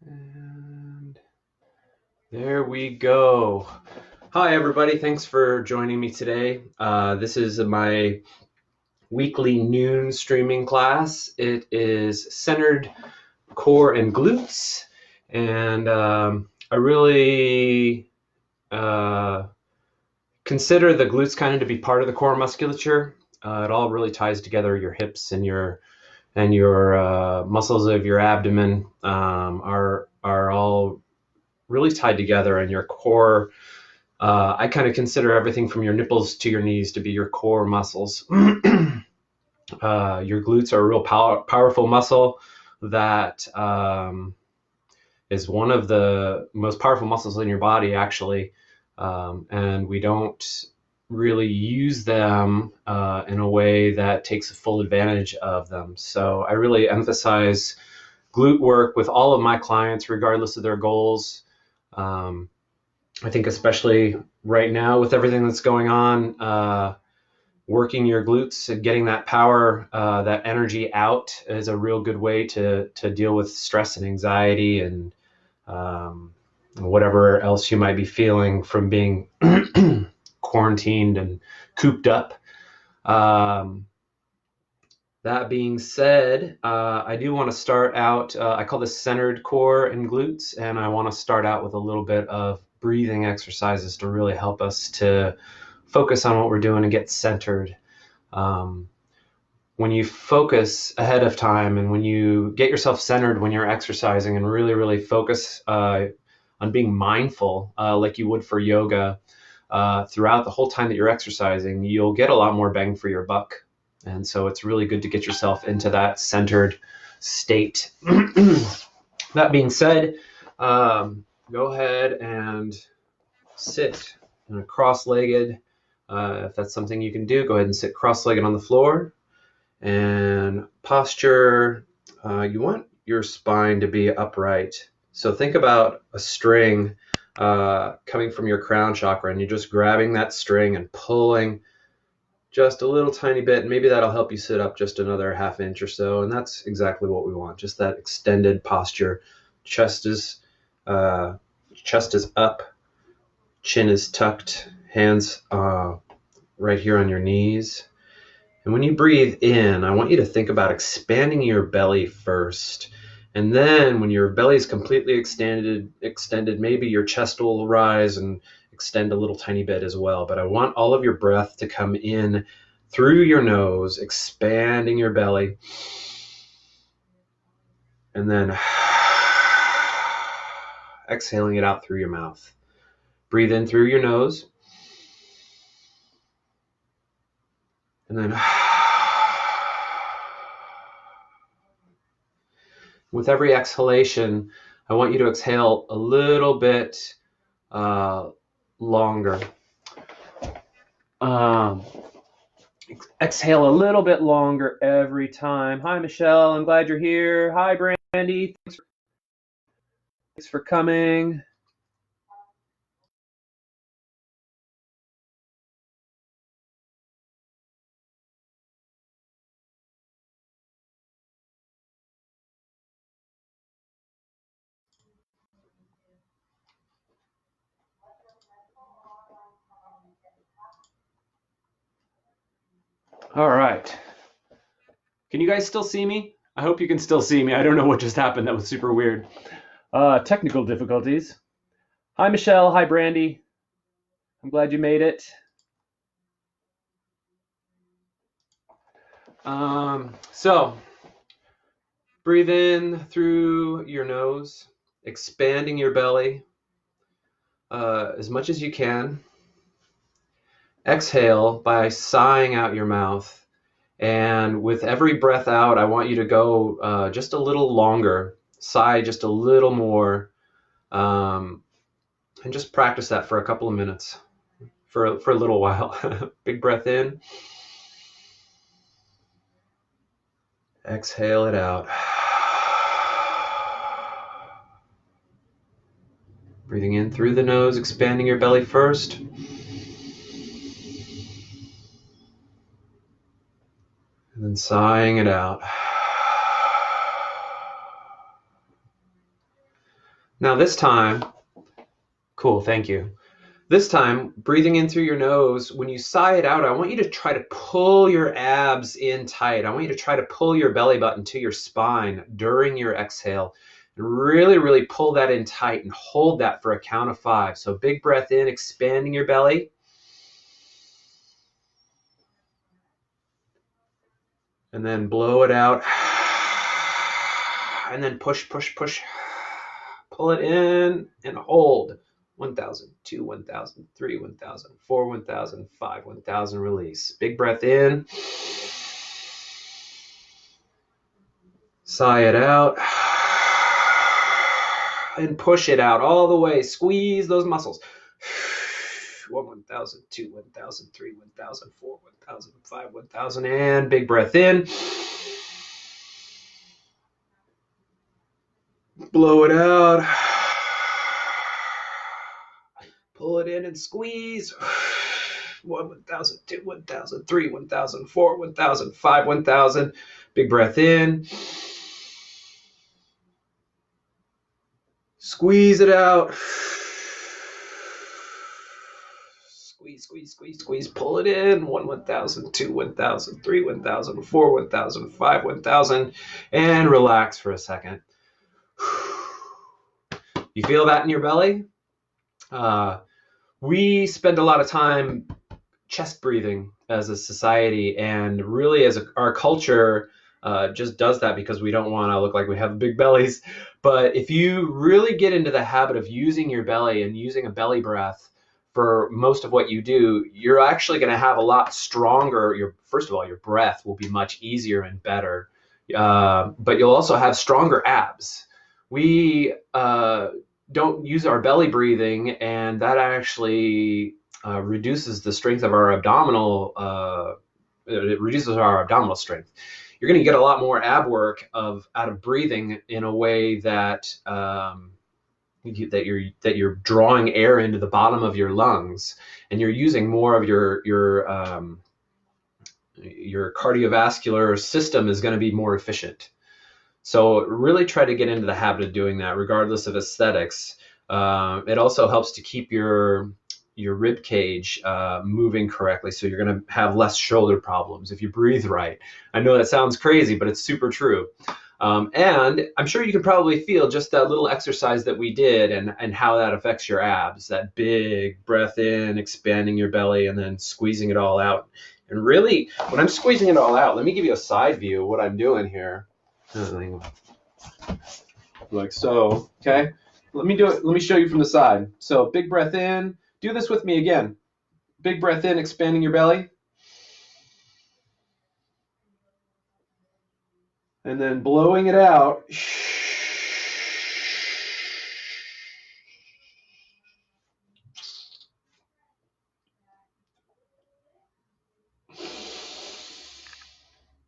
And there we go. Hi, everybody. Thanks for joining me today. This is my weekly noon streaming class. It is Centered Core and Glutes. And I really consider the glutes kind of to be part of the core musculature. It all really ties together. Your hips and your muscles of your abdomen are all really tied together, and your core. I kind of consider everything from your nipples to your knees to be your core muscles. Your glutes are a real powerful muscle that is one of the most powerful muscles in your body, actually. And we don't really use them in a way that takes full advantage of them. So I really emphasize glute work with all of my clients, regardless of their goals. I think especially right now with everything that's going on, working your glutes and getting that power, that energy out is a real good way to deal with stress and anxiety and whatever else you might be feeling from being quarantined and cooped up. That being said, I do want to start out, I call this Centered Core and Glutes, and I want to start out with a little bit of breathing exercises to really help us to focus on what we're doing and get centered. When you focus ahead of time and when you get yourself centered when you're exercising and really, really focus on being mindful like you would for yoga throughout the whole time that you're exercising, you'll get a lot more bang for your buck. And so it's really good to get yourself into that centered state. That being said, go ahead and sit in a cross-legged. If that's something you can do, go ahead and sit cross-legged on the floor. And posture, you want your spine to be upright. So think about a string coming from your crown chakra, and you're just grabbing that string and pulling just a little tiny bit, and maybe that'll help you sit up just another half inch or so, and that's exactly what we want, just that extended posture. Chest is up, chin is tucked, hands right here on your knees. And when you breathe in, I want you to think about expanding your belly first. And then when your belly is completely extended, maybe your chest will rise and extend a little tiny bit as well. But I want all of your breath to come in through your nose, expanding your belly. And then exhaling it out through your mouth. Breathe in through your nose. And then with every exhalation, I want you to exhale a little bit longer. Exhale a little bit longer every time. Hi, Michelle. I'm glad you're here. Hi, Brandy. Thanks for coming. All right. Can you guys still see me? I hope you can still see me. I don't know what just happened. That was super weird. Technical difficulties. Hi, Michelle. Hi, Brandy. I'm glad you made it. So breathe in through your nose, expanding your belly as much as you can. Exhale by sighing out your mouth. And with every breath out, I want you to go just a little longer, sigh just a little more, and just practice that for a couple of minutes, for a little while. Big breath in. Exhale it out. Breathing in through the nose, expanding your belly first. And then sighing it out. Now this time, cool, thank you. This time, breathing in through your nose, when you sigh it out, I want you to try to pull your abs in tight. I want you to try to pull your belly button to your spine during your exhale. And really, really pull that in tight and hold that for a count of 5. So big breath in, expanding your belly. And then blow it out. And then push, push, push. Pull it in and hold. 1,000, 2, 1,000, 3, 1,000, 4, 1,000, 5, 1,000, release. Big breath in. Sigh it out. And push it out all the way. Squeeze those muscles. 1,000, 2, 1,000, 3, 1,000, 4, 1,000, 5, 1,000. And big breath in. Blow it out. Pull it in and squeeze. 1,000, 2, 1,000, 3, 1,000, 4, 1,000, 5, 1,000. Big breath in. Squeeze it out. Squeeze, squeeze, squeeze, squeeze. Pull it in. 1,000, 2, 1,000, 3, 1,000, 4, 1,000, 5, 1,000. And relax for a second. You feel that in your belly? We spend a lot of time chest breathing as a society, and really as our culture just does that because we don't want to look like we have big bellies. But if you really get into the habit of using your belly and using a belly breath for most of what you do, you're actually going to have a lot stronger. First of all, your breath will be much easier and better, but you'll also have stronger abs. We don't use our belly breathing, and that actually reduces the strength of our abdominal. It reduces our abdominal strength. You're going to get a lot more ab work out of breathing in a way that that you're drawing air into the bottom of your lungs, and you're using more of your cardiovascular system is going to be more efficient. So really try to get into the habit of doing that, regardless of aesthetics. It also helps to keep your rib cage moving correctly, so you're going to have less shoulder problems if you breathe right. I know that sounds crazy, but it's super true. And I'm sure you can probably feel just that little exercise that we did and how that affects your abs. That big breath in, expanding your belly, and then squeezing it all out. And really, when I'm squeezing it all out, let me give you a side view of what I'm doing here. Like so, okay? Let me do it. Let me show you from the side. So big breath in. Do this with me again. Big breath in, expanding your belly. And then blowing it out.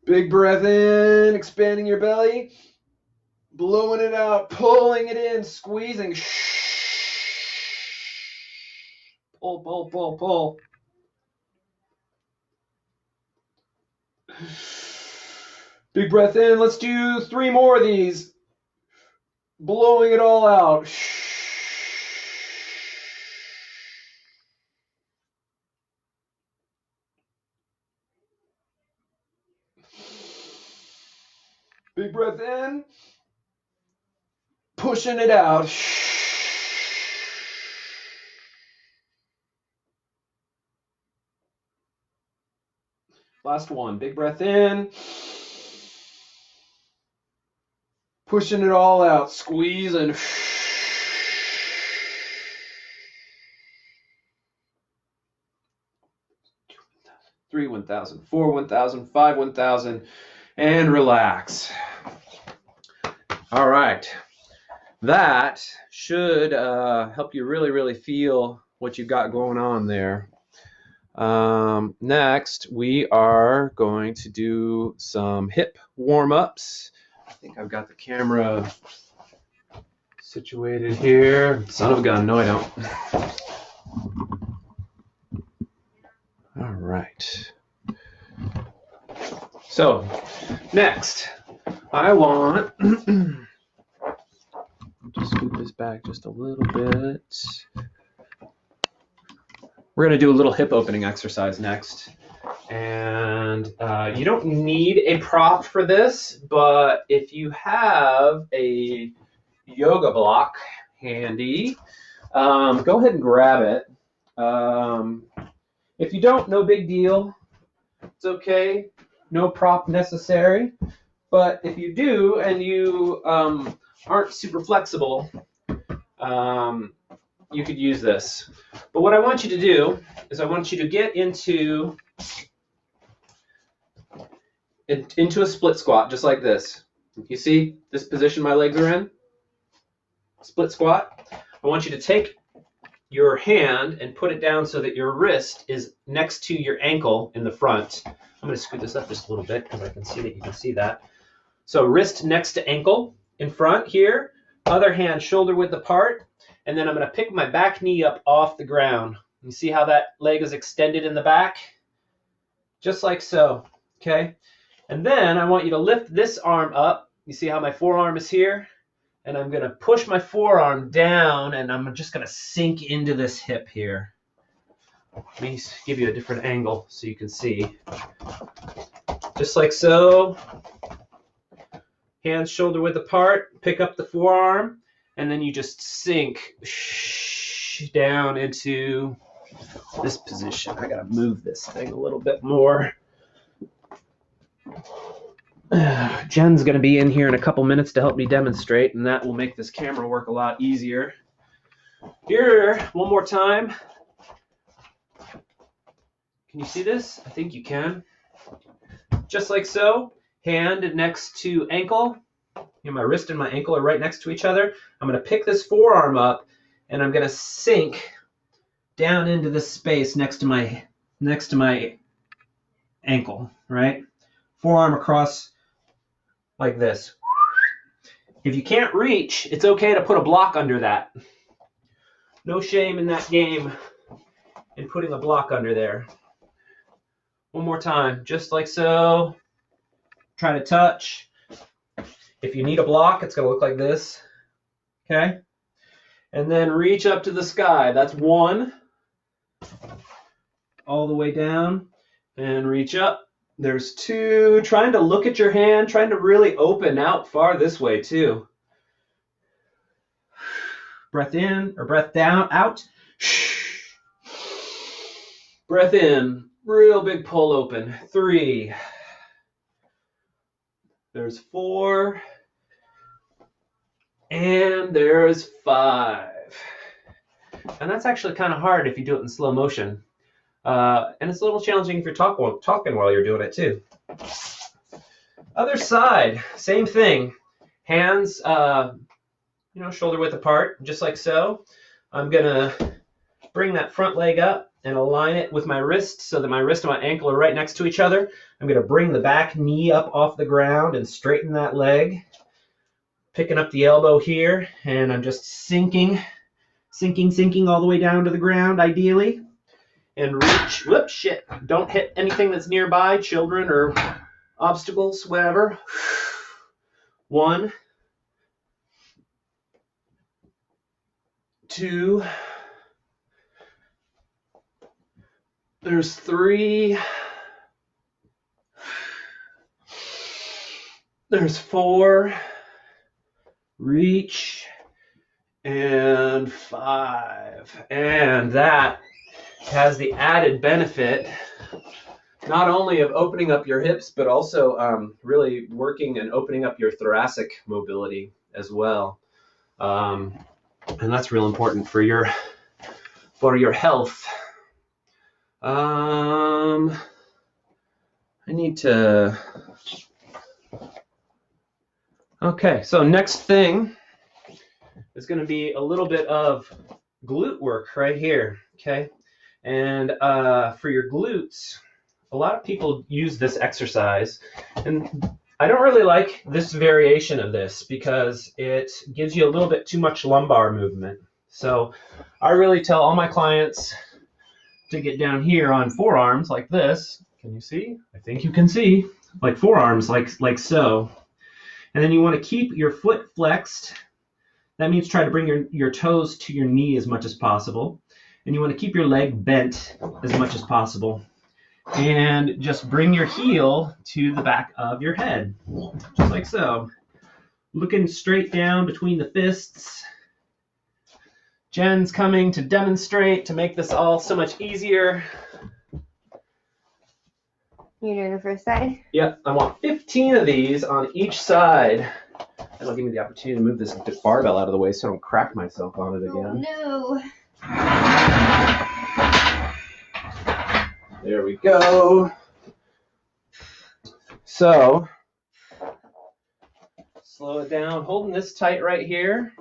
Big breath in, expanding your belly. Blowing it out, pulling it in, squeezing. Pull, pull, pull, pull. Big breath in. Let's do 3 more of these. Blowing it all out. Big breath in. Pushing it out. Last one. Big breath in. Pushing it all out. Squeezing. 3, 1,000, 4, 1,000, 5, 1,000, and relax. All right. That should help you really, really feel what you've got going on there. Next, we are going to do some hip warm-ups. I think I've got the camera situated here. Son of a gun. No, I don't. All right. So, next, I want... just scoot this back just a little bit. We're going to do a little hip opening exercise next. And you don't need a prop for this, but if you have a yoga block handy, go ahead and grab it. If you don't, no big deal. It's okay. No prop necessary. But if you do and you aren't super flexible, you could use this. But what I want you to do is I want you to get into a split squat, just like this. You see this position my legs are in? Split squat. I want you to take your hand and put it down so that your wrist is next to your ankle in the front. I'm going to scoot this up just a little bit because I can see that you can see that. So wrist next to ankle in front here, other hand shoulder width apart, and then I'm going to pick my back knee up off the ground. You see how that leg is extended in the back? Just like so, okay? And then I want you to lift this arm up. You see how my forearm is here? And I'm going to push my forearm down, and I'm just going to sink into this hip here. Let me give you a different angle so you can see. Just like so. Hands shoulder width apart. Pick up the forearm, and then you just sink down into this position. I got to move this thing a little bit more. Jen's going to be in here in a couple minutes to help me demonstrate, and that will make this camera work a lot easier. Here, one more time. Can you see this? I think you can. Just like so. Hand next to ankle. My wrist and my ankle are right next to each other. I'm going to pick this forearm up, and I'm going to sink down into this space next to my ankle, right? Forearm across like this. If you can't reach, it's okay to put a block under that. No shame in that game in putting a block under there. One more time, just like so. Try to touch. If you need a block, it's going to look like this. Okay? And then reach up to the sky. That's one. All the way down. And reach up. There's two. Trying to look at your hand. Trying to really open out far this way, too. Breath in, or breath down, out. Breath in. Real big pull open. 3. There's 4. And there's 5. And that's actually kind of hard if you do it in slow motion. And it's a little challenging if you're talking while you're doing it too. Other side, same thing. Hands, shoulder width apart, just like so. I'm gonna bring that front leg up and align it with my wrist so that my wrist and my ankle are right next to each other. I'm gonna bring the back knee up off the ground and straighten that leg. Picking up the elbow here, and I'm just sinking all the way down to the ground, ideally. And reach, whoops, shit, don't hit anything that's nearby, children or obstacles, whatever. 1, 2, there's 3, there's 4, reach, and 5. And that has the added benefit not only of opening up your hips, but also really working and opening up your thoracic mobility as well. And that's real important for your health. I need to... Okay, so next thing is going to be a little bit of glute work right here, okay? And for your glutes, a lot of people use this exercise, and I don't really like this variation of this because it gives you a little bit too much lumbar movement. So I really tell all my clients to get down here on forearms like this. Can you see? I think you can see. Like forearms, like so. And then you want to keep your foot flexed That means try to bring your toes to your knee as much as possible. And you want to keep your leg bent as much as possible. And just bring your heel to the back of your head, just like so. Looking straight down between the fists. Jen's coming to demonstrate to make this all so much easier. You're doing the first side? Yep, I want 15 of these on each side. That'll give me the opportunity to move this barbell out of the way so I don't crack myself on it again. Oh, no. There we go. So, slow it down, holding this tight right here.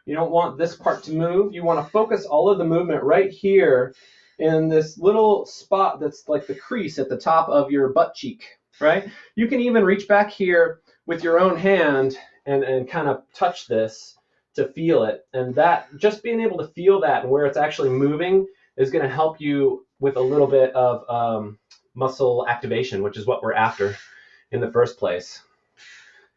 You don't want this part to move. You want to focus all of the movement right here in this little spot that's like the crease at the top of your butt cheek, right? You can even reach back here with your own hand and kind of touch this to feel it. And that, just being able to feel that and where it's actually moving is going to help you with a little bit of muscle activation, which is what we're after in the first place.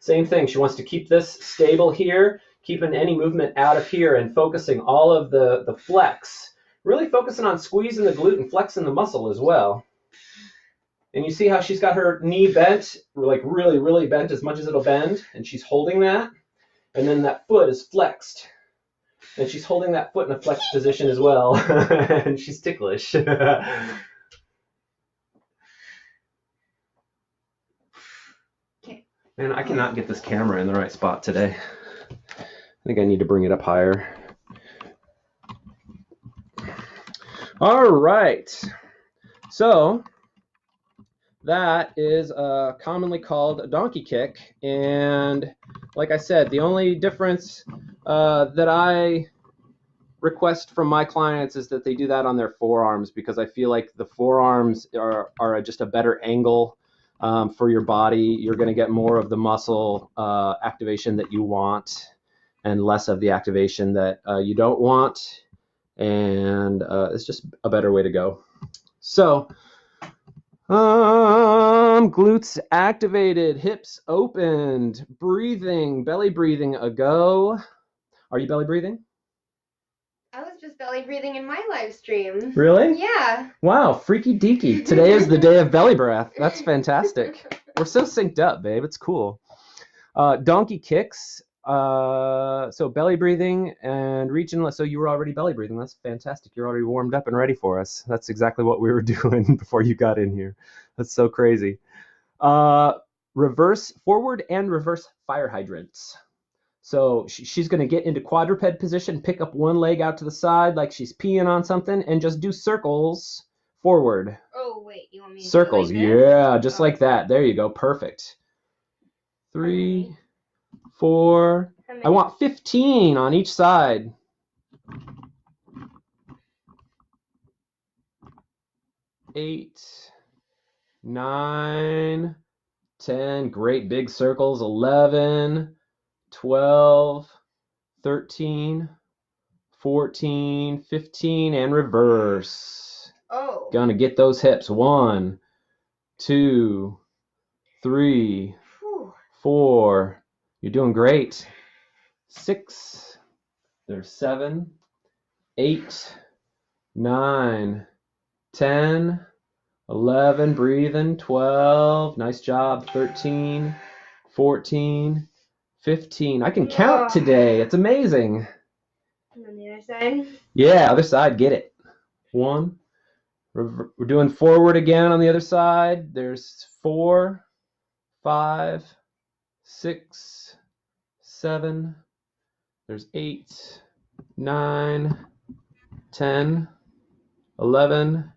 Same thing, she wants to keep this stable here, keeping any movement out of here and focusing all of the flex, really focusing on squeezing the glute and flexing the muscle as well. And you see how she's got her knee bent, like really, really bent as much as it'll bend, and she's holding that. And then that foot is flexed. And she's holding that foot in a flexed position as well. And she's ticklish. Man, I cannot get this camera in the right spot today. I think I need to bring it up higher. All right. So that is commonly called a donkey kick. And like I said, the only difference that I request from my clients is that they do that on their forearms, because I feel like the forearms are just a better angle for your body. You're going to get more of the muscle activation that you want and less of the activation that you don't want. And it's just a better way to go. So glutes activated, hips opened, breathing, belly breathing a go. Are you belly breathing? I was just belly breathing in my live stream. Really? Yeah. Wow, freaky deaky. Today is the day of belly breath. That's fantastic. We're so synced up, babe. It's cool. Donkey kicks. So belly breathing and reaching. So you were already belly breathing. That's fantastic. You're already warmed up and ready for us. That's exactly what we were doing before you got in here. That's so crazy. Reverse, forward and reverse fire hydrants. So she's going to get into quadruped position, pick up one leg out to the side like she's peeing on something, and just do circles forward. Oh, wait, you want me to circles, do like this? Yeah, just like that. There you go. Perfect. 3, 4. I want 15 on each side. 8, 9, 10. Great big circles. 11, 12, 13, 14, 15, and reverse. Oh. Gonna get those hips. 1, 2, 3, 4. You're doing great. 6. There's 7, 8, 9, 10, 11. Breathing. 12. Nice job. 13, 14, 15. I can count today. It's amazing. And on the other side? Yeah, other side. Get it. 1. We're doing forward again on the other side. There's 4, 5, 6, 7. There's 8, 9, 10, 11.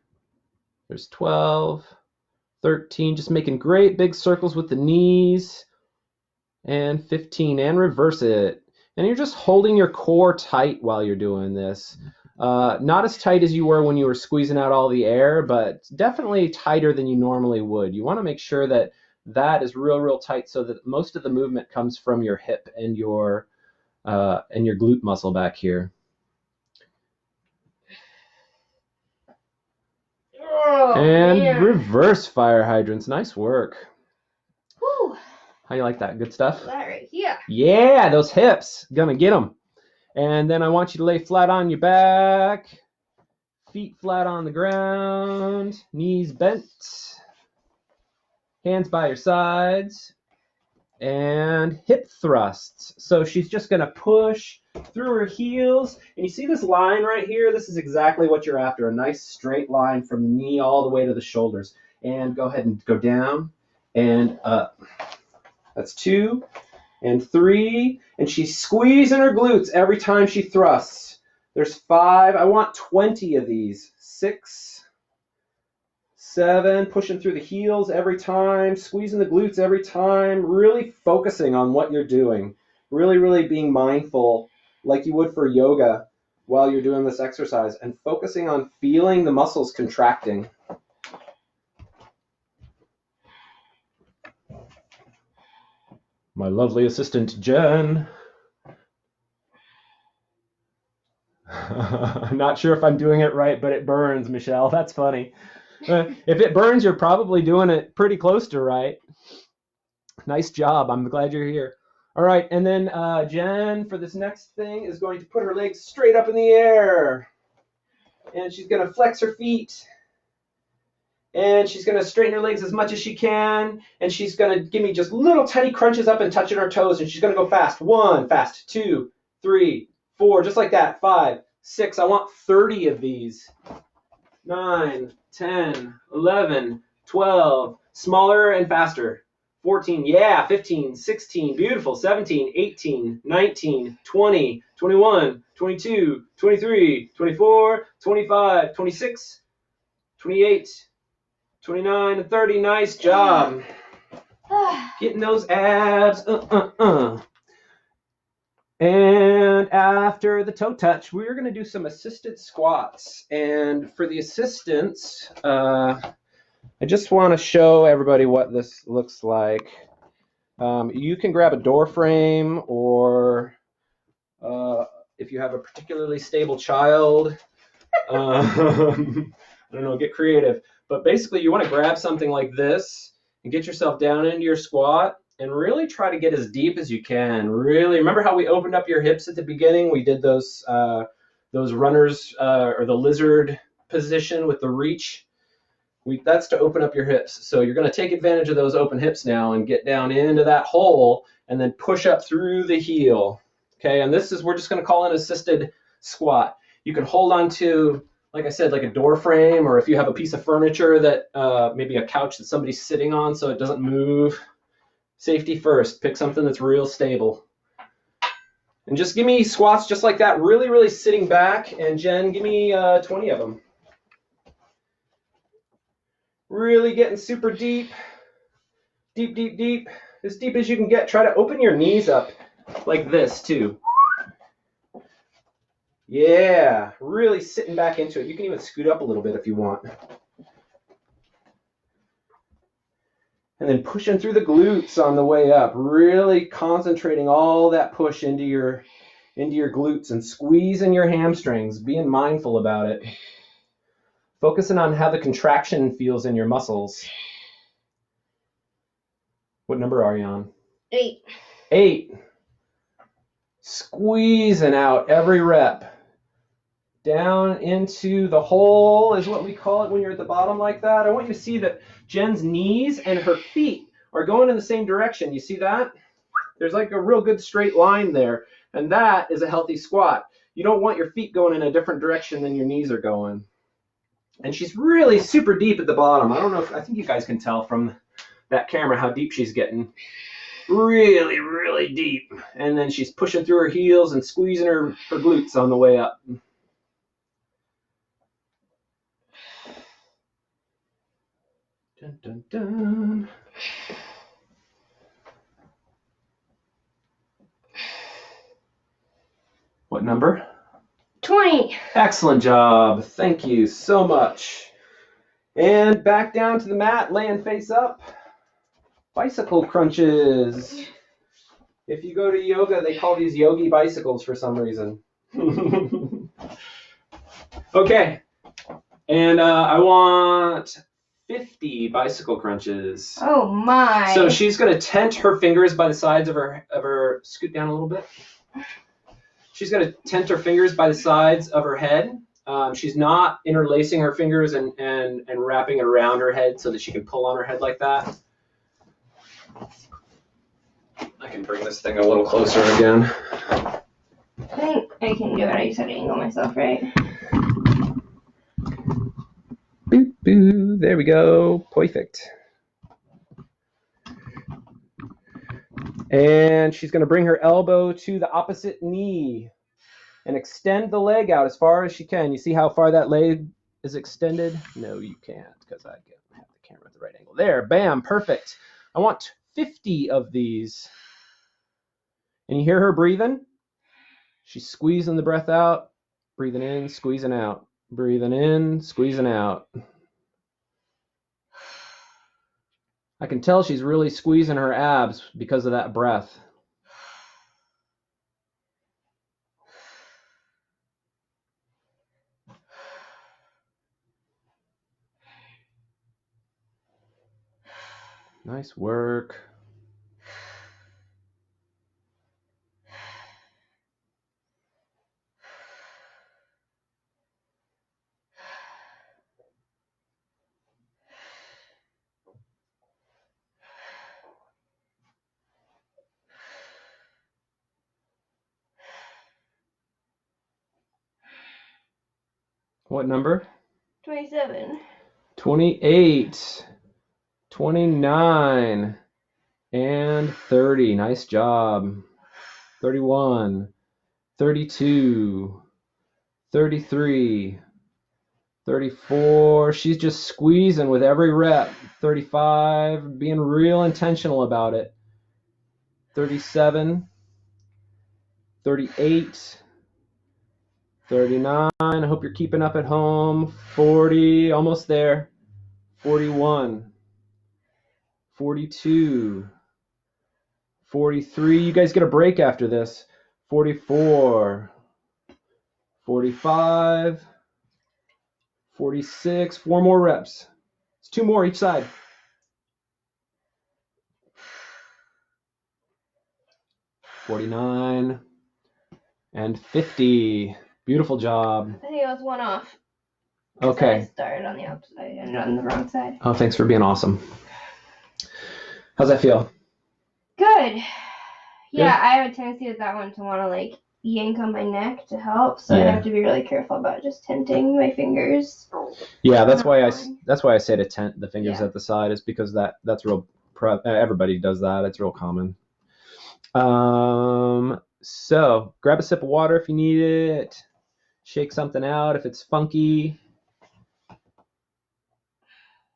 There's 12, 13. Just making great big circles with the knees. And 15. And reverse it. And you're just holding your core tight while you're doing this. Not as tight as you were when you were squeezing out all the air, but definitely tighter than you normally would. You want to make sure that that is real tight so that most of the movement comes from your hip and your glute muscle back here. Oh, and man. Reverse fire hydrants. Nice work. Whew. How you like that? Good stuff? That right here. Yeah, those hips, gonna get them. And then I want you to lay flat on your back, feet flat on the ground, knees bent, hands by your sides, and hip thrusts. So she's just gonna push through her heels. And you see this line right here? This is exactly what you're after, a nice straight line from the knee all the way to the shoulders. And go ahead and go down and up. That's 2 and 3. And she's squeezing her glutes every time she thrusts. There's 5. I want 20 of these. 6, 7, pushing through the heels every time, squeezing the glutes every time, really focusing on what you're doing. Really, really being mindful like you would for yoga while you're doing this exercise and focusing on feeling the muscles contracting. My lovely assistant, Jen. I'm not sure if I'm doing it right, but it burns, Michelle. That's funny. If it burns, you're probably doing it pretty close to right. Nice job. I'm glad you're here. All right, and then Jen, for this next thing, is going to put her legs straight up in the air. And she's going to flex her feet. And she's going to straighten her legs as much as she can. And she's going to give me just little tiny crunches up and touching her toes. And she's going to go fast. 1, fast. 2, 3, 4, just like that. 5, 6. I want 30 of these. 9, 10, 11, 12. Smaller and faster. 14, yeah, 15, 16, beautiful, 17, 18, 19, 20, 21, 22, 23, 24, 25, 26, 28, 29, and 30. Nice job. Getting those abs. And after the toe touch, we're going to do some assisted squats. And for the assistants, I just want to show everybody what this looks like. You can grab a door frame, or if you have a particularly stable child, I don't know, get creative. But basically, you want to grab something like this and get yourself down into your squat and really try to get as deep as you can. Really, remember how we opened up your hips at the beginning? We did those runners or the lizard position with the reach. That's to open up your hips. So you're going to take advantage of those open hips now and get down into that hole and then push up through the heel. Okay, and this is, we're just going to call it an assisted squat. You can hold on to, like I said, like a door frame, or if you have a piece of furniture that maybe a couch that somebody's sitting on so it doesn't move. Safety first. Pick something that's real stable. And just give me squats just like that, really, really sitting back. And Jen, give me 20 of them. Really getting super deep, deep, deep, deep, as deep as you can get. Try to open your knees up like this too. Yeah, really sitting back into it. You can even scoot up a little bit if you want. And then pushing through the glutes on the way up, really concentrating all that push into your glutes and squeezing your hamstrings, being mindful about it. Focusing on how the contraction feels in your muscles. What number are you on? 8. 8. Squeezing out every rep. Down into the hole is what we call it when you're at the bottom like that. I want you to see that Jen's knees and her feet are going in the same direction. You see that? There's like a real good straight line there. And that is a healthy squat. You don't want your feet going in a different direction than your knees are going. And she's really super deep at the bottom. I don't know if, I think you guys can tell from that camera how deep she's getting. Really, really deep. And then she's pushing through her heels and squeezing her glutes on the way up. Dun, dun, dun. What number? 20. Excellent job. Thank you so much. And back down to the mat, laying face up. Bicycle crunches. If you go to yoga, they call these yogi bicycles for some reason. Okay. And I want 50 bicycle crunches. Oh my. So she's going to tent her fingers by the sides of her, scoot down a little bit. She's going to tent her fingers by the sides of her head. She's not interlacing her fingers and wrapping it around her head so that she can pull on her head like that. I can bring this thing a little closer again. I think I can do it. I just had to angle myself right. Boop, boop. There we go. Perfect. And she's going to bring her elbow to the opposite knee and extend the leg out as far as she can. You see how far that leg is extended? No, you can't because I have the camera at the right angle. There, bam, perfect. I want 50 of these. And you hear her breathing? She's squeezing the breath out, breathing in, squeezing out, breathing in, squeezing out. I can tell she's really squeezing her abs because of that breath. Nice work. What number? 27. 28, 29, and 30. Nice job. 31, 32, 33, 34. She's just squeezing with every rep. 35, being real intentional about it. 37, 38, 39. I hope you're keeping up at home. 40, almost there. 41, 42, 43. You guys get a break after this. 44, 45, 46. 4 more reps. It's 2 more each side. 49 and 50. Beautiful job. I think I was one off. Okay. I started on the opposite and on the wrong side. Oh, thanks for being awesome. How's that feel? Good. Yeah, I have a tendency with that one to want to like yank on my neck to help, so I have to be really careful about just tenting my fingers. Yeah, that's why I say to tent the fingers at the side, is because that's real. Everybody does that. It's real common. So grab a sip of water if you need it. Shake something out if it's funky.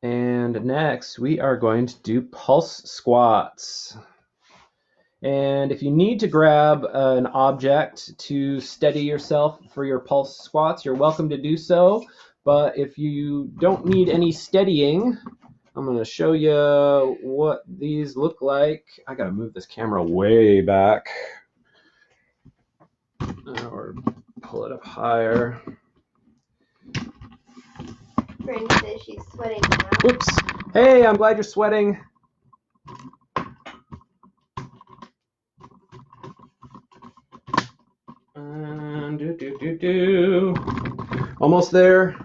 And next we are going to do pulse squats. And if you need to grab an object to steady yourself for your pulse squats, you're welcome to do so. But if you don't need any steadying, I'm going to show you what these look like. I got to move this camera way back or pull it up higher. Bryn says she's sweating now. Oops. Hey, I'm glad you're sweating. Almost there.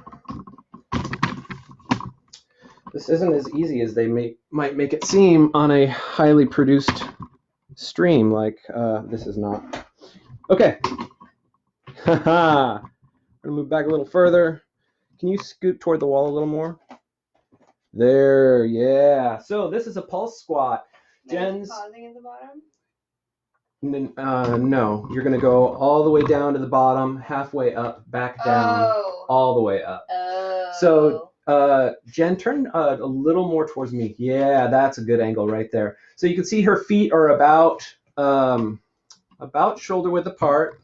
This isn't as easy as they might make it seem on a highly produced stream like this is not. Okay. Haha. I'm gonna move back a little further. Can you scoot toward the wall a little more? There, yeah. So this is a pulse squat. Jen's pausing at the bottom? No, you're gonna go all the way down to the bottom, halfway up, back down, all the way up. So Jen, turn a little more towards me. Yeah, that's a good angle right there. So you can see her feet are about shoulder width apart,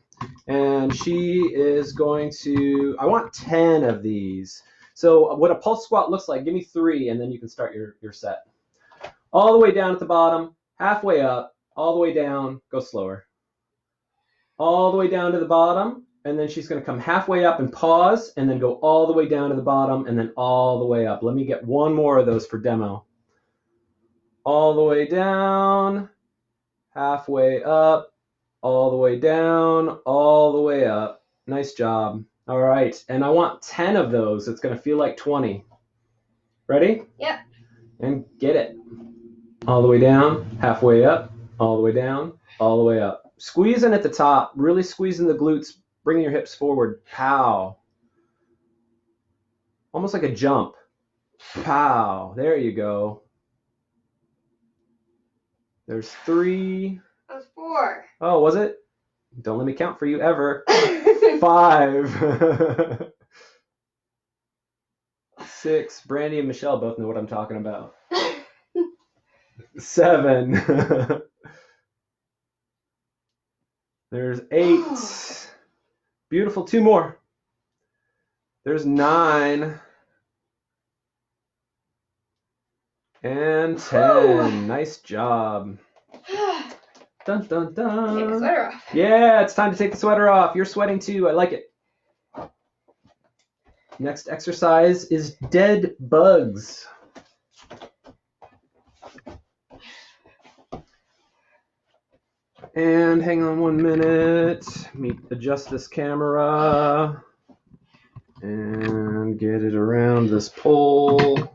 and she is going to. I want 10 of these. So what a pulse squat looks like, give me 3, and then you can start your set. All the way down at the bottom, halfway up, all the way down, go slower. All the way down to the bottom, And then she's going to come halfway up and pause, and then go all the way down to the bottom, and then all the way up. Let me get one more of those for demo. All the way down, halfway up, all the way down, all the way up. Nice job. All right, and I want 10 of those. It's going to feel like 20. Ready? Yep. And get it. All the way down, halfway up, all the way down, all the way up. Squeezing at the top, really squeezing the glutes, bringing your hips forward. Pow. Almost like a jump. Pow. There you go. There's 3. That was 4. Oh, was it? Don't let me count for you ever. 5. 6. Brandy and Michelle both know what I'm talking about. 7. There's 8. Beautiful. 2 more. There's 9. And 10. Nice job. Dun, dun, dun. Take the sweater off. Yeah, it's time to take the sweater off. You're sweating too. I like it. Next exercise is dead bugs. And hang on 1 minute. Let me adjust this camera and get it around this pole.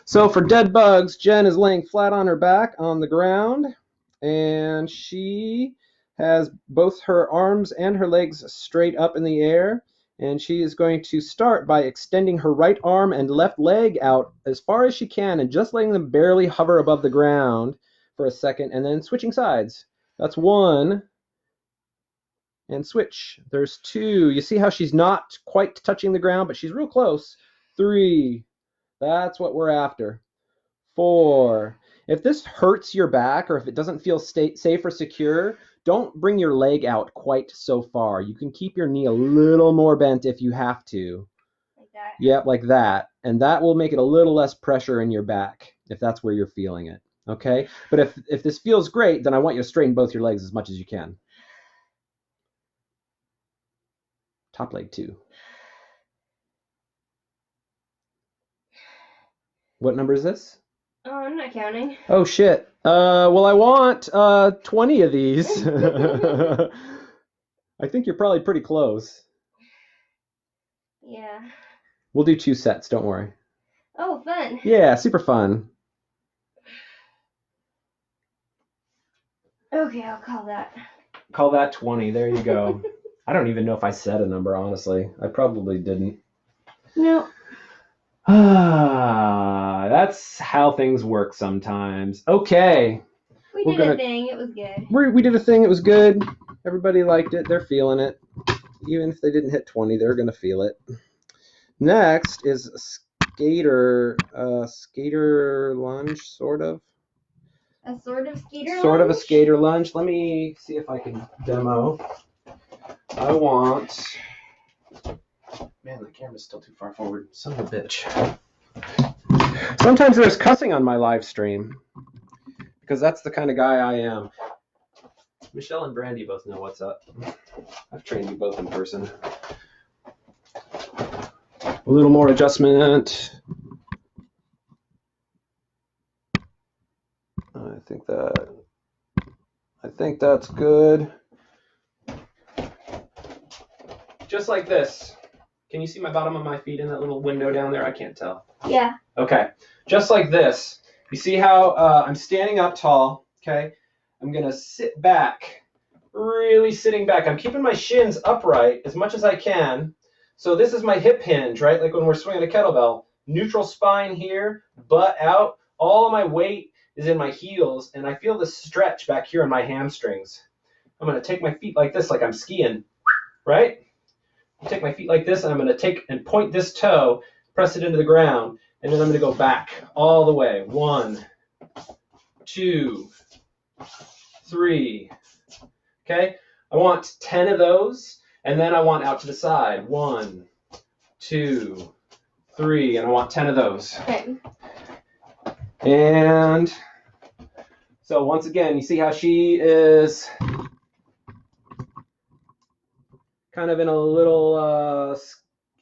So for dead bugs, Jen is laying flat on her back on the ground, and she has both her arms and her legs straight up in the air, and she is going to start by extending her right arm and left leg out as far as she can and just letting them barely hover above the ground for a second, and then switching sides. That's 1. And switch. There's 2. You see how she's not quite touching the ground, but she's real close. 3. That's what we're after. 4. If this hurts your back or if it doesn't feel safe or secure, don't bring your leg out quite so far. You can keep your knee a little more bent if you have to. Like that? Yep, like that. And that will make it a little less pressure in your back if that's where you're feeling it. Okay? But if this feels great, then I want you to straighten both your legs as much as you can. Top leg too. What number is this? Oh, I'm not counting. Oh, shit. Well, I want 20 of these. I think you're probably pretty close. Yeah. We'll do 2 sets, don't worry. Oh, fun. Yeah, super fun. Okay, I'll call that. Call that 20. There you go. I don't even know if I said a number, honestly. I probably didn't. No. That's how things work sometimes. Okay. We did a thing. It was good. We did a thing. It was good. Everybody liked it. They're feeling it. Even if they didn't hit 20, they're going to feel it. Next is skater lunge, sort of. A sort of skater lunge? Sort of a skater lunge. Let me see if I can demo. I want... Man, the camera's still too far forward. Son of a bitch. Sometimes there's cussing on my live stream because that's the kind of guy I am. Michelle and Brandy both know what's up. I've trained you both in person. A little more adjustment. I think that's good. Just like this. Can you see my bottom of my feet in that little window down there? I can't tell. Yeah. Okay. Just like this. You see how I'm standing up tall, okay? I'm going to sit back, really sitting back. I'm keeping my shins upright as much as I can. So this is my hip hinge, right? Like when we're swinging a kettlebell. Neutral spine here, butt out. All of my weight is in my heels, and I feel the stretch back here in my hamstrings. I'm going to take my feet like this, like I'm skiing, right? I take my feet like this, and I'm going to take and point this toe, press it into the ground, and then I'm going to go back all the way. 1, 2, 3. Okay? I want 10 of those, and then I want out to the side. 1, 2, 3, and I want 10 of those. Okay. And so once again, you see how she is kind of in a little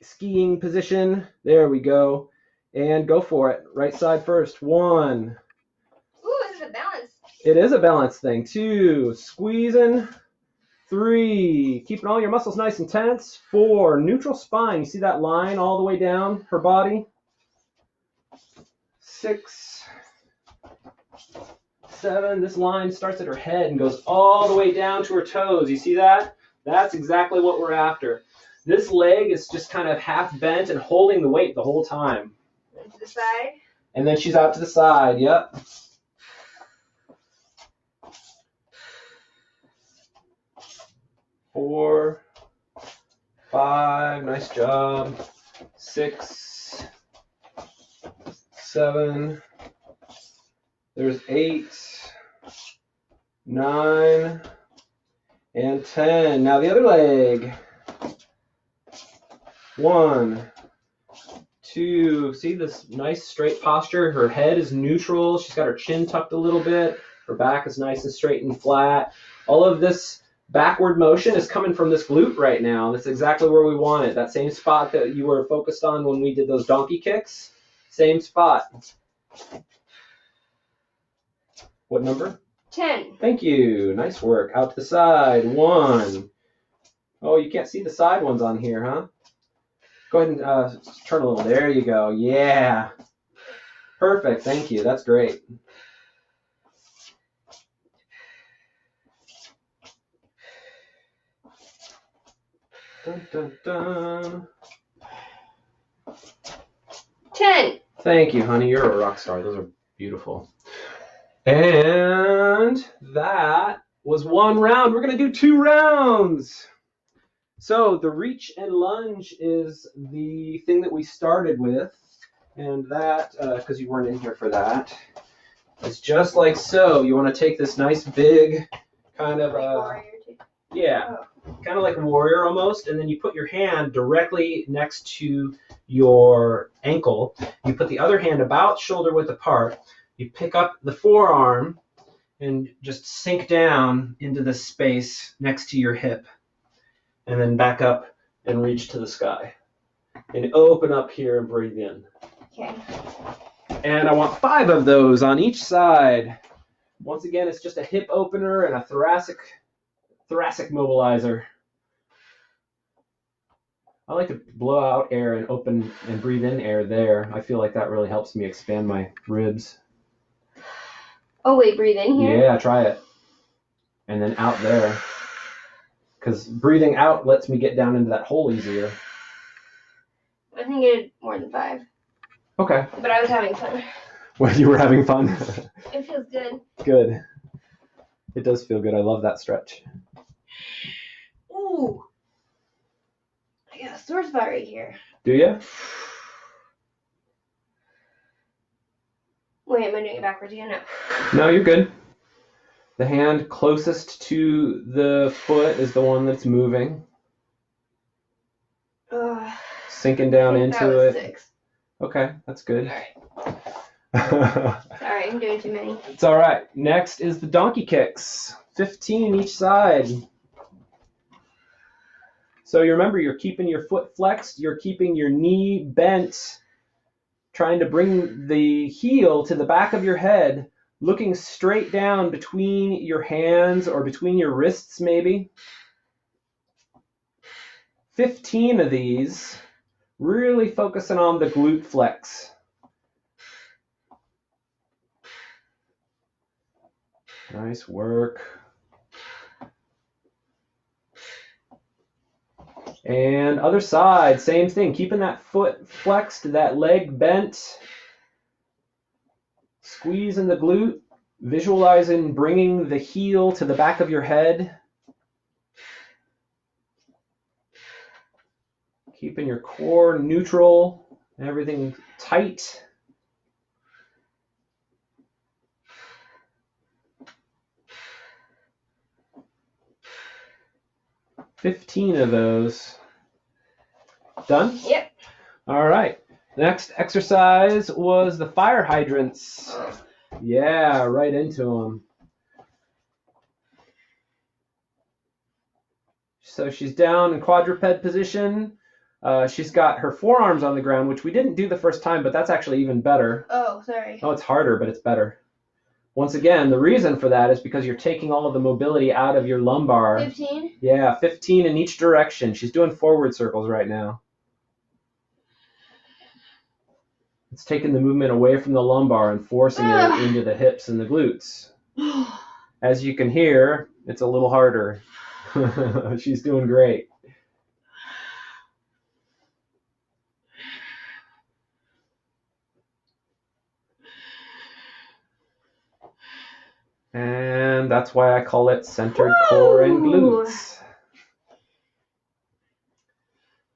skiing position. There we go. And go for it. Right side first. 1. Ooh, this is a balance. It is a balance thing. 2. Squeezing. 3. Keeping all your muscles nice and tense. 4. Neutral spine. You see that line all the way down her body? 6. 7. This line starts at her head and goes all the way down to her toes. You see that? That's exactly what we're after. This leg is just kind of half bent and holding the weight the whole time. And to the side. And then she's out to the side. Yep. 4, 5. Nice job. 6, 7. There's 8, 9, and 10. Now the other leg. 1, 2. See this nice straight posture? Her head is neutral. She's got her chin tucked a little bit. Her back is nice and straight and flat. All of this backward motion is coming from this glute right now. That's exactly where we want it. That same spot that you were focused on when we did those donkey kicks. Same spot. What number? 10. Thank you. Nice work. Out to the side. 1. Oh, you can't see the side ones on here, huh? Go ahead and turn a little. There you go. Yeah. Perfect. Thank you. That's great. Dun, dun, dun. 10. Thank you, honey. You're a rock star. Those are beautiful. And that was 1 round. We're going to do 2 rounds. So the reach and lunge is the thing that we started with. And that, because you weren't in here for that, is just like so. You want to take this nice big kind of, yeah, kind of like a warrior almost. And then you put your hand directly next to your ankle. You put the other hand about shoulder width apart. You pick up the forearm and just sink down into the space next to your hip. And then back up and reach to the sky. And open up here and breathe in. Okay. And I want 5 of those on each side. Once again, it's just a hip opener and a thoracic mobilizer. I like to blow out air and open and breathe in air there. I feel like that really helps me expand my ribs. Oh, wait, breathe in here? Yeah, try it. And then out there. Because breathing out lets me get down into that hole easier. I think I did more than 5. Okay. But I was having fun. Well, you were having fun? It feels good. Good. It does feel good. I love that stretch. Ooh. I got a sore spot right here. Do you? Wait, am I doing it backwards again? No. No, you're good. The hand closest to the foot is the one that's moving. Sinking down into it. 6. Okay, that's good. All right. Sorry, I'm doing too many. It's all right. Next is the donkey kicks. 15 each side. So you remember, you're keeping your foot flexed. You're keeping your knee bent. Trying to bring the heel to the back of your head. Looking straight down between your hands or between your wrists maybe. 15 of these. Really focusing on the glute flex. Nice work. And other side, same thing. Keeping that foot flexed, that leg bent. Squeezing the glute. Visualizing bringing the heel to the back of your head. Keeping your core neutral. Everything tight. $15 of those. Done? Yep. All right. Next exercise was the fire hydrants. Yeah, right into them. So she's down in quadruped position. She's got her forearms on the ground, which we didn't do the first time, but that's actually even better. Oh, sorry. Oh, it's harder, but it's better. Once again, the reason for that is because you're taking all of the mobility out of your lumbar. 15? Yeah, 15 in each direction. She's doing forward circles right now. It's taking the movement away from the lumbar and forcing it into the hips and the glutes. As you can hear, it's a little harder. She's doing great. And that's why I call it centered core and glutes.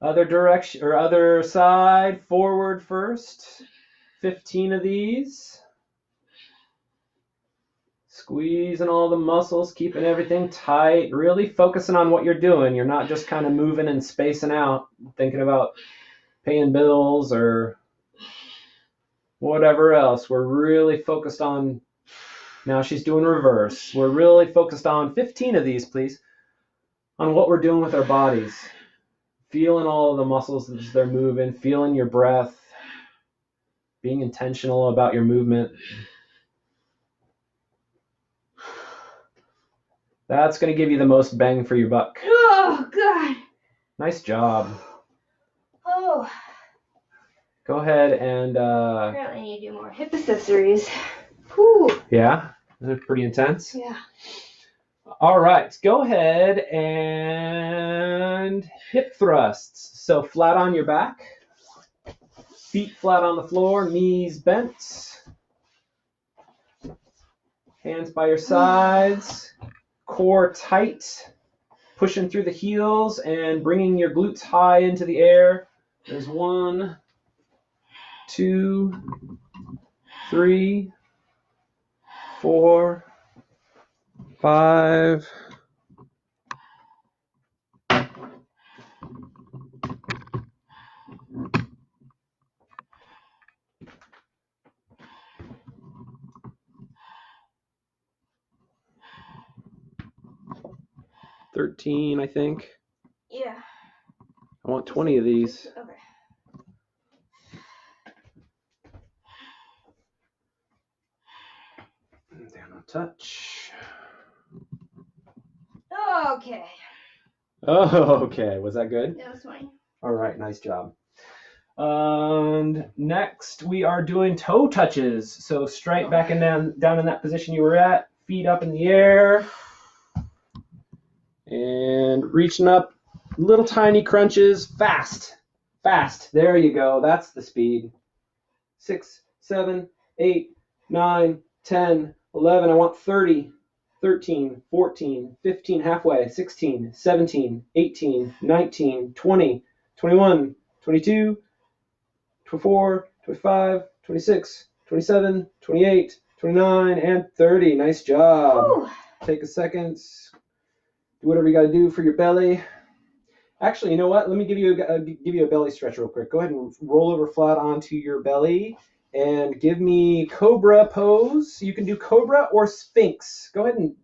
Other direction or other side, forward first. 15 of these. Squeezing all the muscles, keeping everything tight, really focusing on what you're doing. You're not just kind of moving and spacing out, thinking about paying bills or whatever else. We're really focused on, now she's doing reverse. We're really focused on 15 of these, please, on what we're doing with our bodies. Feeling all of the muscles as they're moving, feeling your breath, being intentional about your movement. That's going to give you the most bang for your buck. Oh, God. Nice job. Oh. Go ahead and... Apparently I need to do more hip accessories. Whew. Yeah? They're pretty intense? Yeah. All right. Go ahead and hip thrusts. So flat on your back. Feet flat on the floor. Knees bent. Hands by your sides. Core tight. Pushing through the heels and bringing your glutes high into the air. There's 1, 2, 3, 4, 5. $13, I think. Yeah. I want 20 of these. Okay. Down on touch. Okay. Oh, okay. Was that good? That was 20. All right. Nice job. And next we are doing toe touches. So straight back and down in that position you were at. Feet up in the air. And reaching up. Little tiny crunches. Fast. Fast. There you go. That's the speed. 6, 7, 8, 9, 10, 11. I want 30. 13, 14, 15, halfway, 16, 17, 18, 19, 20, 21, 22, 24, 25, 26, 27, 28, 29, and 30. Nice job. Ooh. Take a second. Do whatever you got to do for your belly. Actually, you know what? Let me give you a belly stretch real quick. Go ahead and roll over flat onto your belly and give me cobra pose. You can do cobra or sphinx. Go ahead and,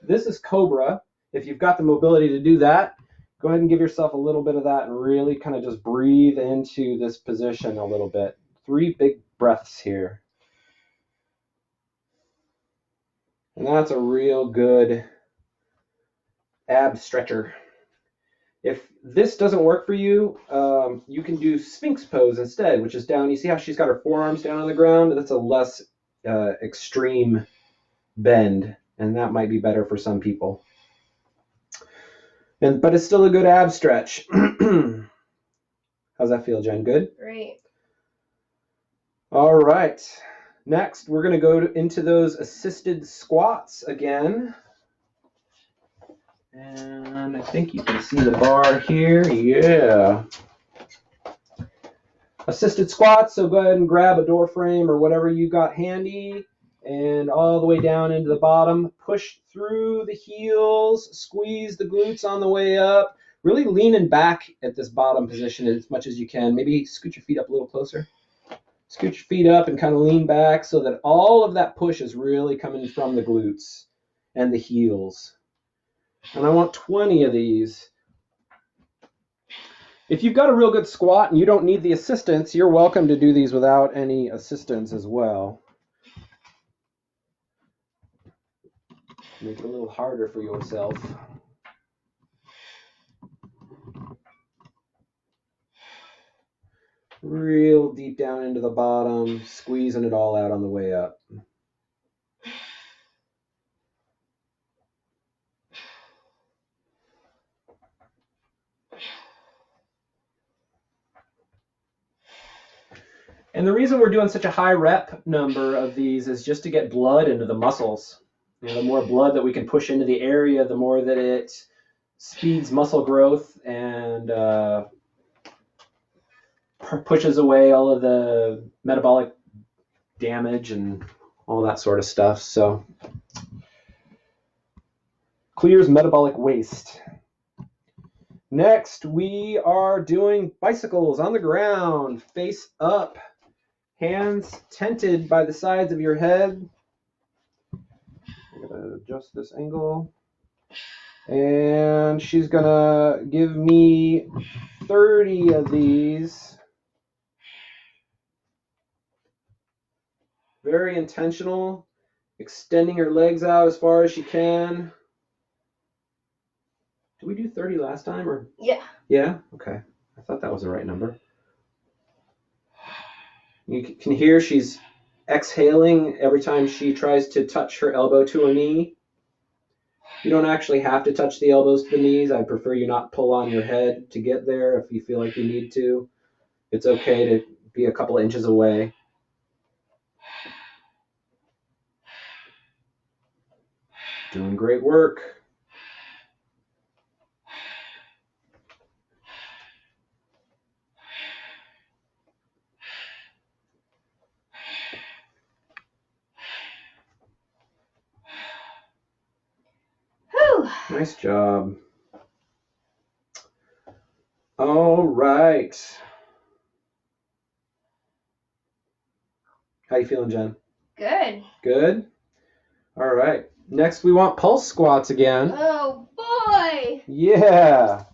this is cobra. If you've got the mobility to do that, go ahead and give yourself a little bit of that and really kind of just breathe into this position a little bit. 3 big breaths here. And that's a real good ab stretcher. If this doesn't work for you, you can do Sphinx pose instead, which is down. You see how she's got her forearms down on the ground? That's a less extreme bend, and that might be better for some people. But it's still a good ab stretch. How's that feel, Jen? Good? Great. All right. Next, we're going to go into those assisted squats again. And I think you can see the bar here. Yeah. Assisted squats, so go ahead and grab a door frame or whatever you got handy and all the way down into the bottom. Push through the heels, squeeze the glutes on the way up. Really leaning back at this bottom position as much as you can. Maybe scoot your feet up a little closer. Scoot your feet up and kind of lean back so that all of that push is really coming from the glutes and the heels. And I want 20 of these. If you've got a real good squat and you don't need the assistance, you're welcome to do these without any assistance as well. Make it a little harder for yourself. Real deep down into the bottom, squeezing it all out on the way up. And the reason we're doing such a high rep number of these is just to get blood into the muscles. You know, the more blood that we can push into the area, the more that it speeds muscle growth and pushes away all of the metabolic damage and all that sort of stuff. So clears metabolic waste. Next, we are doing bicycles on the ground, face up, hands tented by the sides of your head. I'm gonna adjust this angle. And she's gonna give me 30 of these. Very intentional, extending her legs out as far as she can. Did we do 30 last time or? Yeah. Yeah? Okay. I thought that was the right number. You can hear she's exhaling every time she tries to touch her elbow to a knee. You don't actually have to touch the elbows to the knees. I prefer you not pull on your head to get there if you feel like you need to. It's okay to be a couple of inches away. Doing great work. Whew. Nice job. All right. How you feeling, Jen? Good. Good? All right. Next, we want pulse squats again. Oh, boy. Yeah.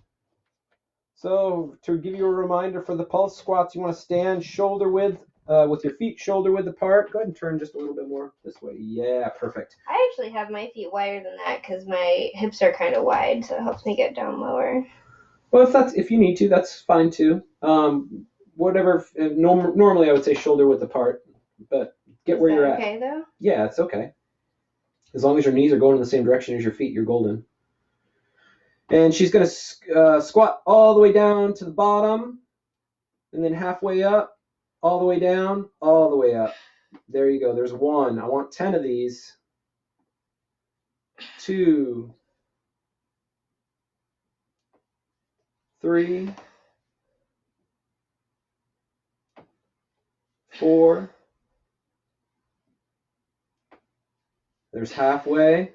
So to give you a reminder for the pulse squats, you want to stand shoulder width with your feet shoulder width apart. Go ahead and turn just a little bit more this way. Yeah, perfect. I actually have my feet wider than that because my hips are kind of wide, so it helps me get down lower. Well, if you need to, that's fine too. Whatever. Normally, I would say shoulder width apart, but get where you're at. Okay, though? Yeah, it's okay. As long as your knees are going in the same direction as your feet, you're golden. And she's going to squat all the way down to the bottom, and then halfway up, all the way down, all the way up. There you go. There's one. I want 10 of these. 2, 3, 4. There's halfway.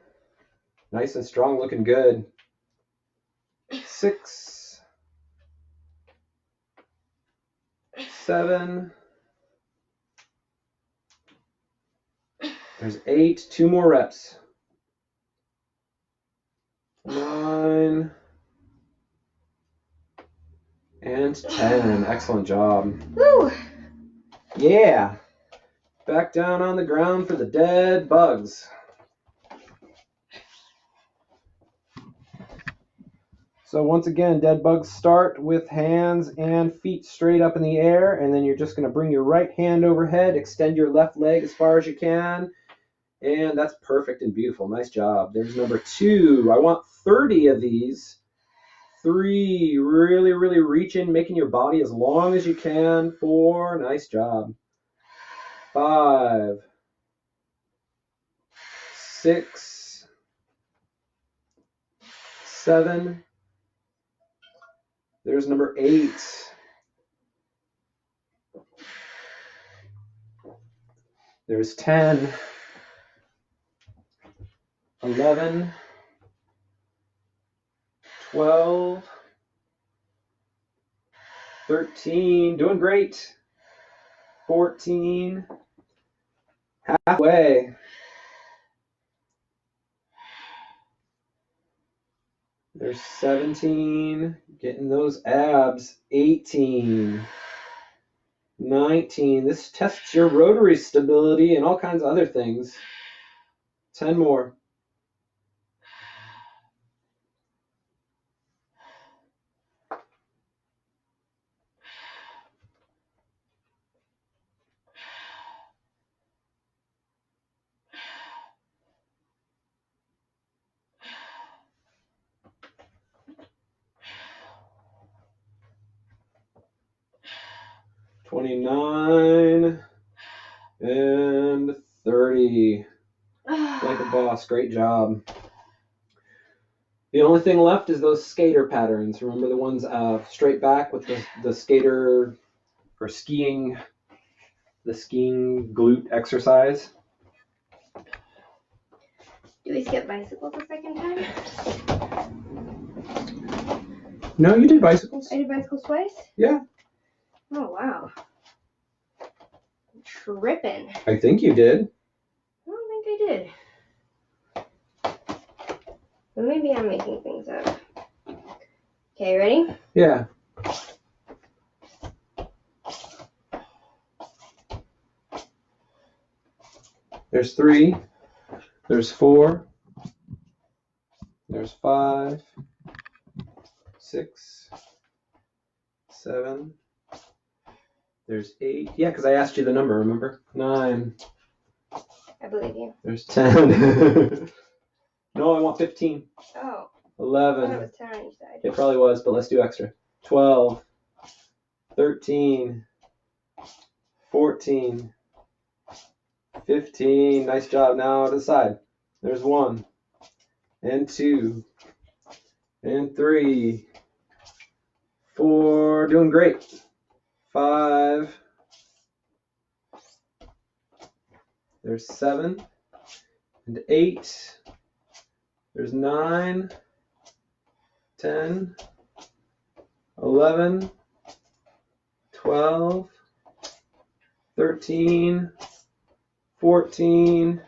Nice and strong, looking good. 6, 7. There's 8. 2 more reps. 9. And 10. Excellent job. Woo! Yeah. Back down on the ground for the dead bugs. So once again, dead bugs start with hands and feet straight up in the air, and then you're just going to bring your right hand overhead, extend your left leg as far as you can, and that's perfect and beautiful. Nice job. There's number 2. I want 30 of these. 3, really, really reach in, making your body as long as you can. 4, nice job. 5, 6, 7. There's number 8. There's 10, 11, 12, 13, doing great. 14, halfway. There's 17. Getting those abs. 18. 19. This tests your rotary stability and all kinds of other things. 10 more. 29 and 30. Like a boss. Great job. The only thing left is those skater patterns. Remember the ones straight back with the skater for skiing, the skiing glute exercise. Do we skip bicycles the second time? No, you did bicycles. I did bicycles twice? Yeah. Oh, wow. I'm tripping. I think you did. I don't think I did. Well, maybe I'm making things up. Okay, ready? Yeah. There's 3. There's 4. There's 5. 6. 7. There's 8. Yeah, because I asked you the number, remember? 9. I believe you. There's 10. No, I want 15. Oh. 11. I thought it was 10 on each side. It probably was, but let's do extra. 12. 13. 14. 15. Nice job. Now to the side. There's 1. And 2. And 3. 4. Doing great. 5. There's 7. And 8. There's 9. 10. 11. 12. 13. 14.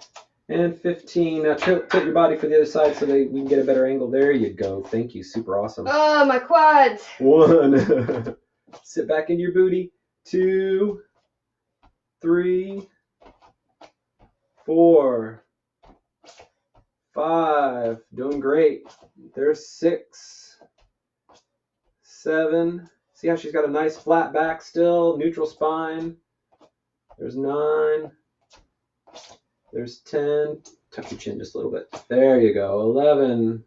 And 15. Now tilt your body for the other side so that we can get a better angle. There you go. Thank you. Super awesome. Oh, my quads. 1. Sit back into your booty. 2. 3. 4. 5. Doing great. There's 6. 7. See how she's got a nice flat back still. Neutral spine. There's 9. There's 10. Tuck your chin just a little bit. There you go. 11.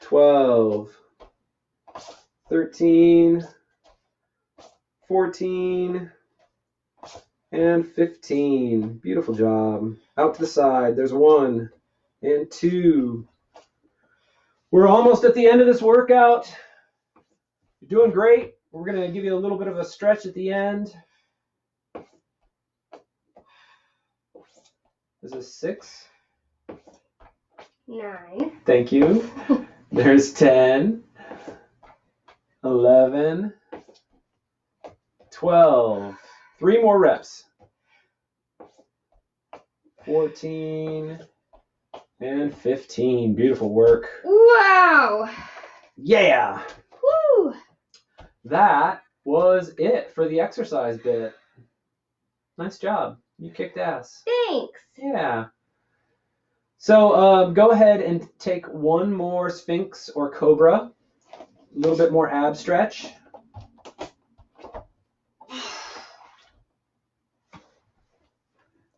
12. 13. 14. And 15. Beautiful job. Out to the side. There's 1 and 2. We're almost at the end of this workout. You're doing great. We're going to give you a little bit of a stretch at the end. This is 6. 9. Thank you. There's 10. 11. 12. 3 more reps. 14. And 15. Beautiful work. Wow. Yeah. Woo. That was it for the exercise bit. Nice job. You kicked ass. Thanks. Yeah. So go ahead and take one more Sphinx or Cobra. A little bit more ab stretch.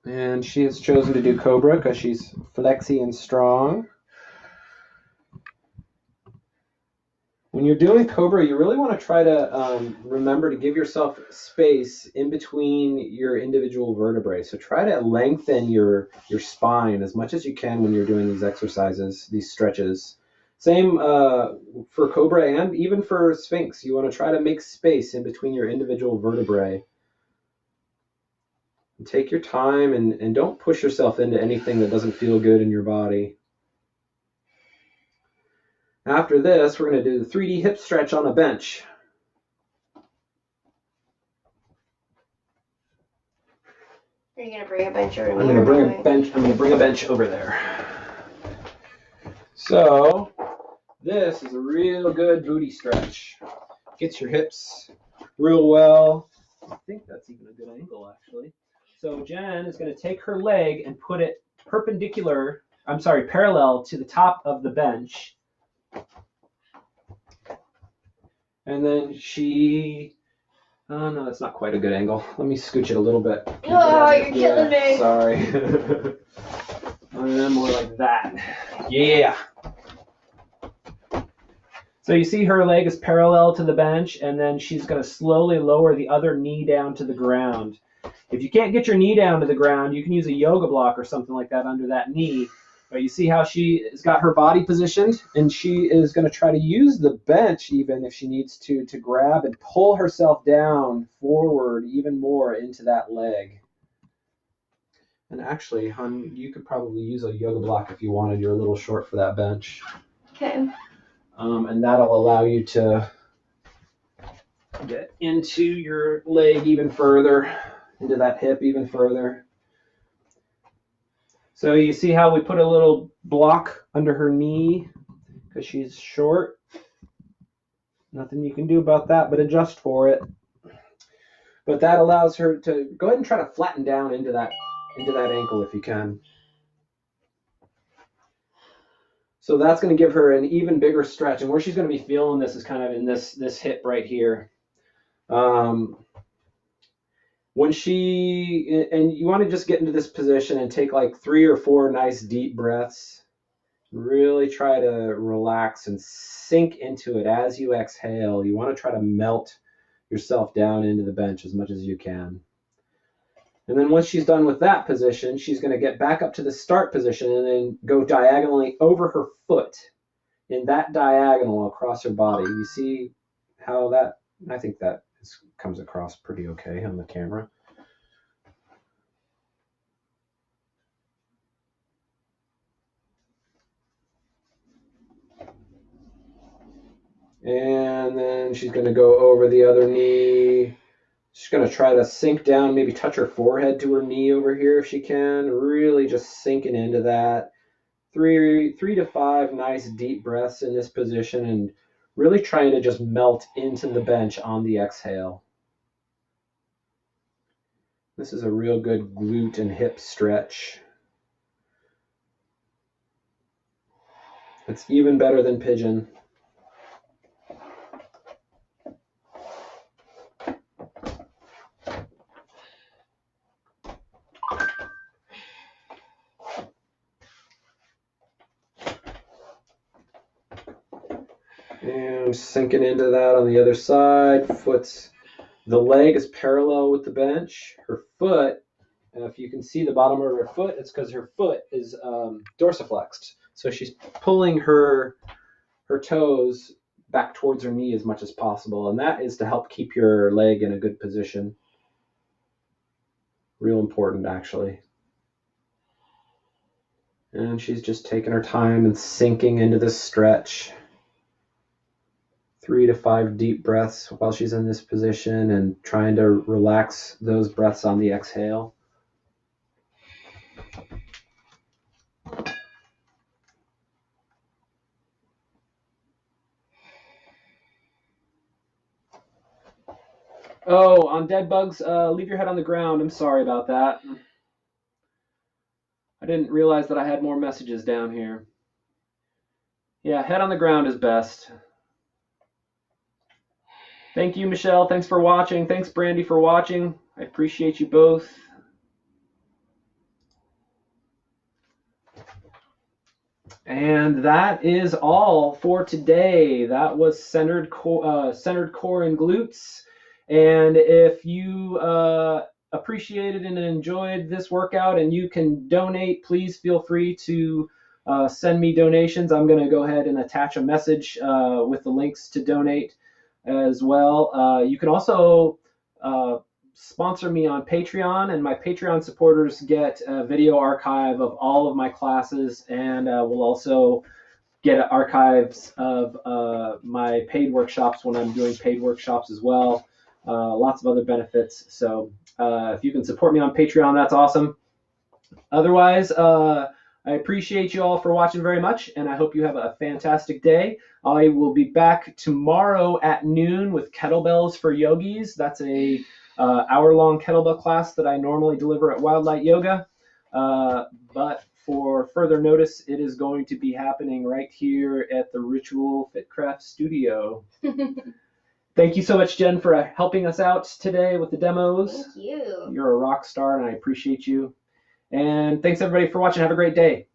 And she has chosen to do Cobra because she's flexy and strong. When you're doing Cobra, you really want to try to remember to give yourself space in between your individual vertebrae. So try to lengthen your spine as much as you can when you're doing these exercises, these stretches. Same for Cobra and even for Sphinx. You want to try to make space in between your individual vertebrae. And take your time and don't push yourself into anything that doesn't feel good in your body. After this, we're going to do the 3D hip stretch on a bench. Are you going to bring a bench over? I'm going to bring a bench over there. So This is a real good booty stretch. Gets your hips real well. I think that's even a good angle, actually. So Jen is going to take her leg and put it parallel to the top of the bench. And then oh no, that's not quite a good angle. Let me scooch it a little bit. Oh, you're killing me. Sorry. And then more like that. Yeah. So you see her leg is parallel to the bench, and then she's going to slowly lower the other knee down to the ground. If you can't get your knee down to the ground, you can use a yoga block or something like that under that knee. But you see how she has got her body positioned, and she is going to try to use the bench even if she needs to grab and pull herself down forward even more into that leg. And actually, hon, you could probably use a yoga block if you wanted. You're a little short for that bench. Okay. And that'll allow you to get into your leg even further, into that hip even further. So you see how we put a little block under her knee because she's short. Nothing you can do about that but adjust for it. But that allows her to go ahead and try to flatten down into that ankle if you can. So that's going to give her an even bigger stretch. And where she's going to be feeling this is kind of in this hip right here. And you want to just get into this position and take like 3 or 4 nice deep breaths. Really try to relax and sink into it as you exhale. You want to try to melt yourself down into the bench as much as you can. And then once she's done with that position, she's going to get back up to the start position and then go diagonally over her foot in that diagonal across her body. You see how that, I think that comes across pretty okay on the camera. And then she's going to go over the other knee. She's going to try to sink down, maybe touch her forehead to her knee over here if she can. Really just sinking into that. 3 to 5 nice deep breaths in this position and really trying to just melt into the bench on the exhale. This is a real good glute and hip stretch. It's even better than pigeon. And sinking into that on the other side. The leg is parallel with the bench. Her foot, if you can see the bottom of her foot, it's because her foot is dorsiflexed. So she's pulling her toes back towards her knee as much as possible. And that is to help keep your leg in a good position. Real important, actually. And she's just taking her time and sinking into this stretch. 3 to 5 deep breaths while she's in this position and trying to relax those breaths on the exhale. Oh, on dead bugs, leave your head on the ground. I'm sorry about that. I didn't realize that I had more messages down here. Yeah, head on the ground is best. Thank you, Michelle. Thanks for watching. Thanks, Brandy, for watching. I appreciate you both. And that is all for today. That was Centered Core and Glutes. And if you appreciated and enjoyed this workout and you can donate, please feel free to send me donations. I'm going to go ahead and attach a message with the links to donate as well. You can also sponsor me on Patreon, and my Patreon supporters get a video archive of all of my classes, and will also get archives of my paid workshops when I'm doing paid workshops as well. Lots of other benefits. So if you can support me on Patreon, that's awesome. Otherwise, I appreciate you all for watching very much, and I hope you have a fantastic day. I will be back tomorrow at noon with kettlebells for yogis. That's a hour-long kettlebell class that I normally deliver at Wildlight Yoga. But for further notice, it is going to be happening right here at the Ritual Fitcraft Studio. Thank you so much, Jen, for helping us out today with the demos. Thank you. You're a rock star, and I appreciate you. And thanks, everybody, for watching. Have a great day.